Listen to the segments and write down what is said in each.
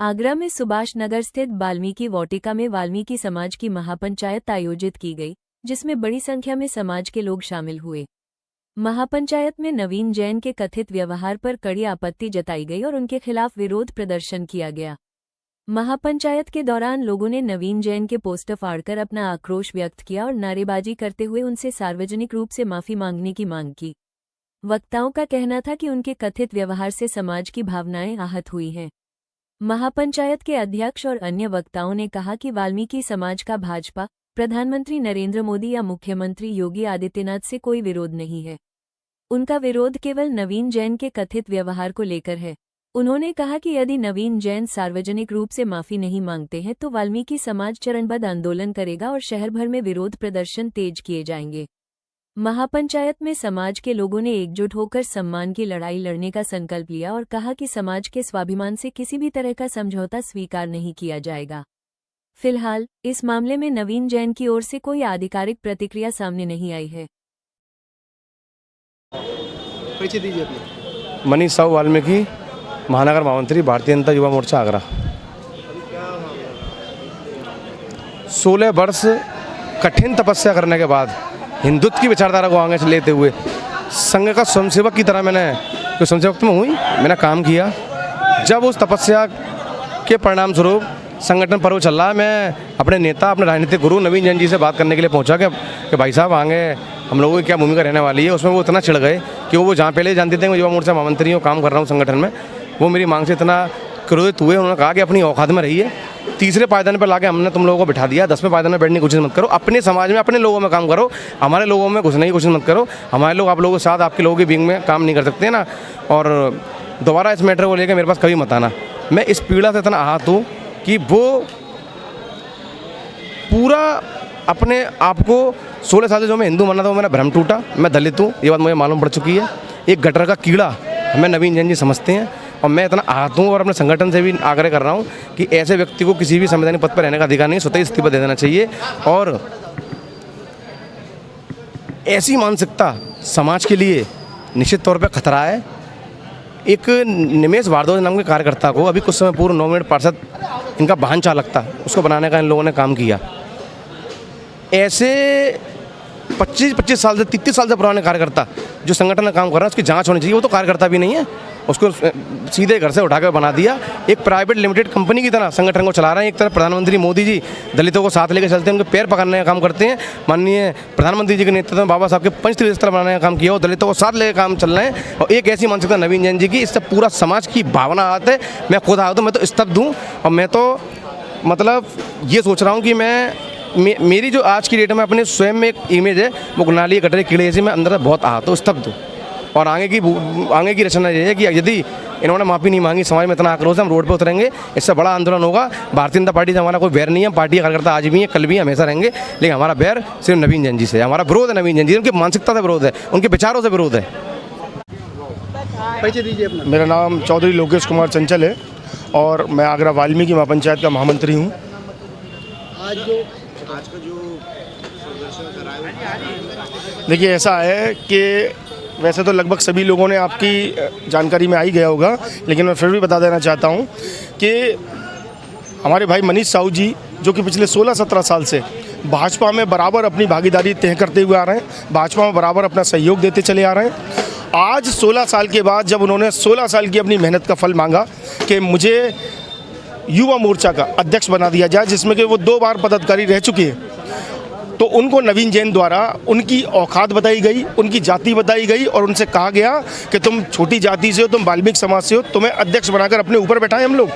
आगरा में सुभाष नगर स्थित वाल्मीकि वाटिका में वाल्मीकि समाज की महापंचायत आयोजित की गई, जिसमें बड़ी संख्या में समाज के लोग शामिल हुए। महापंचायत में नवीन जैन के कथित व्यवहार पर कड़ी आपत्ति जताई गई और उनके खिलाफ विरोध प्रदर्शन किया गया। महापंचायत के दौरान लोगों ने नवीन जैन के पोस्टर फाड़कर अपना आक्रोश व्यक्त किया और नारेबाजी करते हुए उनसे सार्वजनिक रूप से माफी मांगने की मांग की। वक्ताओं का कहना था कि उनके कथित व्यवहार से समाज की भावनाएं आहत हुई हैं। महापंचायत के अध्यक्ष और अन्य वक्ताओं ने कहा कि वाल्मीकि समाज का भाजपा, प्रधानमंत्री नरेंद्र मोदी या मुख्यमंत्री योगी आदित्यनाथ से कोई विरोध नहीं है। उनका विरोध केवल नवीन जैन के कथित व्यवहार को लेकर है। उन्होंने कहा कि यदि नवीन जैन सार्वजनिक रूप से माफी नहीं मांगते हैं तो वाल्मीकि समाज चरणबद्ध आंदोलन करेगा और शहर भर में विरोध प्रदर्शन तेज किए जाएंगे। महापंचायत में समाज के लोगों ने एकजुट होकर सम्मान की लड़ाई लड़ने का संकल्प लिया और कहा कि समाज के स्वाभिमान से किसी भी तरह का समझौता स्वीकार नहीं किया जाएगा। फिलहाल इस मामले में नवीन जैन की ओर से कोई आधिकारिक प्रतिक्रिया सामने नहीं आई है। परिचय दीजिए अपना। मनीष साहू, वाल्मीकि महानगर महामंत्री, भारतीय जनता युवा मोर्चा आगरा। 16 वर्ष कठिन तपस्या करने के बाद हिंदुत्व की विचारधारा को आगे से लेते हुए संघ का स्वयंसेवक की तरह मैंने स्वयंसेवक में हुई, मैंने काम किया। जब उस तपस्या के परिणाम स्वरूप संगठन पर्व चल रहा है, मैं अपने नेता, अपने राजनीतिक गुरु नवीन जैन जी से बात करने के लिए पहुंचा कि भाई साहब आगे हम लोगों की क्या भूमिका रहने वाली है। उसमें वो इतना चिढ़ गए कि वो जहाँ पहले जानते थे मैं युवा मोर्चा महामंत्री हूँ, काम कर रहा हूँ संगठन में, वो मेरी मांग से इतना क्रोधित हुए। उन्होंने कहा कि अपनी औकात में रहिए, तीसरे पायदान पर लाके हमने तुम लोगों को बिठा दिया, 10वें पायदान में बैठने की कोशिश मत करो, अपने समाज में अपने लोगों में काम करो, हमारे लोगों में घुसने की कोशिश मत करो। हमारे लोग आप लोगों के साथ, आपके लोगों की विंग में काम नहीं कर सकते ना, और दोबारा इस मैटर को लेकर मेरे पास कभी मत आना। मैं इस पीड़ा से इतना आहत हूँ कि वो पूरा अपने आप को 16 साल से जो मैं हिंदू माना था वो मेरा भ्रम टूटा। मैं दलित हूँ, ये बात मुझे मालूम पड़ चुकी है। एक गटर का कीड़ा हमें नवीन जैन जी समझते हैं और मैं इतना आहत हूँ और अपने संगठन से भी आग्रह कर रहा हूँ कि ऐसे व्यक्ति को किसी भी संवैधानिक पद पर रहने का अधिकार नहीं, स्वतः इस्तीफा दे देना चाहिए। और ऐसी मानसिकता समाज के लिए निश्चित तौर पर खतरा है। एक निमेश भारद्वाज नाम के कार्यकर्ता को अभी कुछ समय पूर्व नॉमिनेट पार्षद, इनका वाहन चालक था, उसको बनाने का इन लोगों ने काम किया। ऐसे 25 साल से 33 साल से पुराने कार्यकर्ता जो संगठन में काम कर रहा है, उसकी जांच होनी चाहिए। वो तो कार्यकर्ता भी नहीं है, उसको सीधे घर से उठाकर बना दिया। एक प्राइवेट लिमिटेड कंपनी की तरह संगठन को चला रहे हैं। एक तरफ प्रधानमंत्री मोदी जी दलितों को साथ लेकर चलते हैं, उनके पैर पकड़ने का काम करते हैं। माननीय प्रधानमंत्री जी के नेतृत्व में बाबा साहब के पंचतीर्थ स्थल बनाने का काम किया, और दलितों को साथ लेकर काम चल रहे हैं। और एक ऐसी मानसिकता नवीन जैन जी की, इससे पूरा समाज की भावना आती है। मैं खुद आया तो मैं तो स्तब्ध हूँ, और मैं तो मतलब ये सोच रहा हूँ कि मेरी जो आज की डेट में अपने स्वयं में एक इमेज है, वो नाली गटरे कीड़े जैसे मैं अंदर बहुत आहत हूँ, स्तब्ध हूँ। और आगे की रचना ये है कि यदि इन्होंने माफ़ी नहीं मांगी, समाज में इतना आक्रोश है, हम रोड पर उतरेंगे, इससे बड़ा आंदोलन होगा। भारतीय जनता पार्टी से हमारा कोई बैर नहीं है, पार्टी कार्यकर्ता आज भी है, कल भी हमेशा रहेंगे, लेकिन हमारा बैर सिर्फ नवीन जैन जी से, हमारा विरोध है नवीन जैन जी, उनकी मानसिकता से विरोध है, उनके विचारों से विरोध है। परिचय दीजिए अपना। मेरा नाम चौधरी लोकेश कुमार चंचल है और मैं आगरा वाल्मीकि महापंचायत का महामंत्री हूँ। आज का जो प्रदर्शन कराया, देखिए ऐसा है कि वैसे तो लगभग सभी लोगों ने आपकी जानकारी में आ ही गया होगा, लेकिन मैं फिर भी बता देना चाहता हूँ कि हमारे भाई मनीष साहू जी, जो कि पिछले 16-17 साल से भाजपा में बराबर अपनी भागीदारी तय करते हुए आ रहे हैं, भाजपा में बराबर अपना सहयोग देते चले आ रहे हैं। आज 16 साल के बाद जब उन्होंने 16 साल की अपनी मेहनत का फल मांगा कि मुझे युवा मोर्चा का अध्यक्ष बना दिया जाए, जिसमें कि वो 2 बार पदाधिकारी रह चुके हैं, तो उनको नवीन जैन द्वारा उनकी औकात बताई गई, उनकी जाति बताई गई और उनसे कहा गया कि तुम छोटी जाति से हो, तुम वाल्मीकि समाज से हो, तुम्हें अध्यक्ष बनाकर अपने ऊपर बैठाएं हम लोग।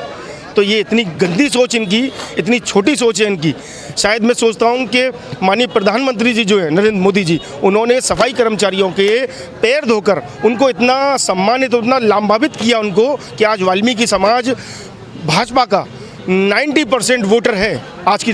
तो ये इतनी गंदी सोच इनकी, इतनी छोटी सोच है इनकी। शायद मैं सोचता हूँ कि माननीय प्रधानमंत्री जी जो है नरेंद्र मोदी जी, उन्होंने सफाई कर्मचारियों के पैर धोकर उनको इतना सम्मानित, इतना लाभान्वित किया उनको, कि आज वाल्मीकि समाज भाजपा का 90% वोटर है आज की